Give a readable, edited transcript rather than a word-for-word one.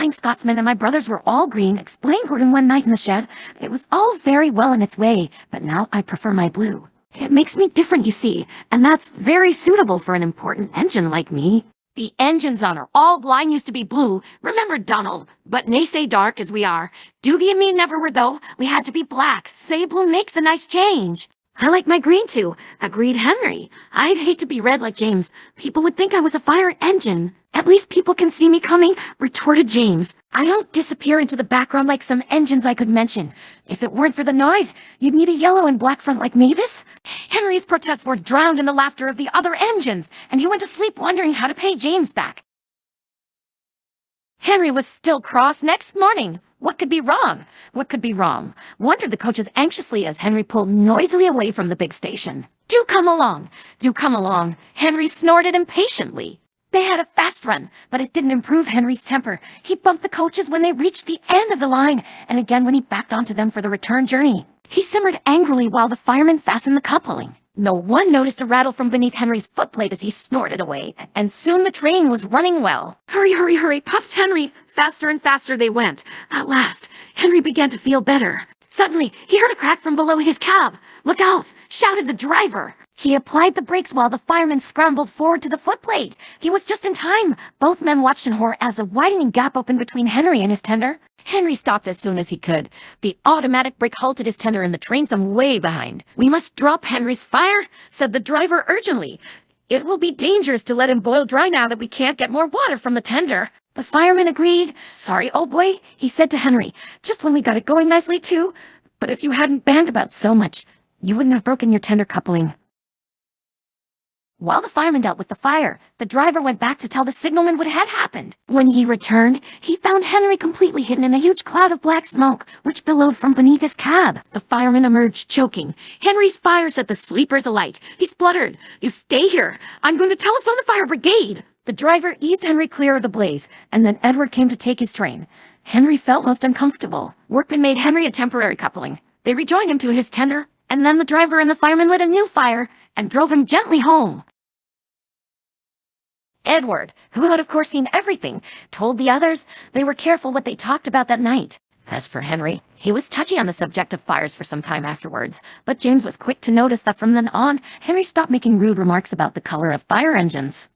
Flying Scotsman and my brothers were all green, explained Gordon one night in the shed. It was all very well in its way, but now I prefer my blue. It makes me different, you see, and that's very suitable for an important engine like me. The engines on our all line used to be blue, remember Donald, but naysay dark as we are. Doogie and me never were though, we had to be black, say blue makes a nice change. I like my green too, agreed Henry. I'd hate to be red like James, people would think I was a fire engine. At least people can see me coming, retorted James. I don't disappear into the background like some engines I could mention. If it weren't for the noise, you'd need a yellow and black front like Mavis. Henry's protests were drowned in the laughter of the other engines, and he went to sleep wondering how to pay James back. Henry was still cross next morning. What could be wrong? What could be wrong? Wondered the coaches anxiously as Henry pulled noisily away from the big station. Do come along! Do come along! Henry snorted impatiently. They had a fast run, but it didn't improve Henry's temper. He bumped the coaches when they reached the end of the line, and again when he backed onto them for the return journey. He simmered angrily while the firemen fastened the coupling. No one noticed a rattle from beneath Henry's footplate as he snorted away, and soon the train was running well. Hurry, hurry, hurry, puffed Henry. Faster and faster they went. At last, Henry began to feel better. Suddenly, he heard a crack from below his cab. Look out! Shouted the driver. He applied the brakes while the fireman scrambled forward to the footplate. He was just in time. Both men watched in horror as a widening gap opened between Henry and his tender. Henry stopped as soon as he could. The automatic brake halted his tender and the train some way behind. We must drop Henry's fire, said the driver urgently. It will be dangerous to let him boil dry now that we can't get more water from the tender. The fireman agreed. Sorry, old boy, he said to Henry, just when we got it going nicely too. But if you hadn't banged about so much, you wouldn't have broken your tender coupling. While the fireman dealt with the fire, the driver went back to tell the signalman what had happened. When he returned, he found Henry completely hidden in a huge cloud of black smoke, which billowed from beneath his cab. The fireman emerged, choking. Henry's fire set the sleepers alight. He spluttered, "You stay here. I'm going to telephone the fire brigade." The driver eased Henry clear of the blaze, and then Edward came to take his train. Henry felt most uncomfortable. Workmen made Henry a temporary coupling. They rejoined him to his tender, and then the driver and the fireman lit a new fire and drove him gently home. Edward, who had of course seen everything, told the others they were careful what they talked about that night. As for Henry, he was touchy on the subject of fires for some time afterwards, but James was quick to notice that from then on, Henry stopped making rude remarks about the color of fire engines.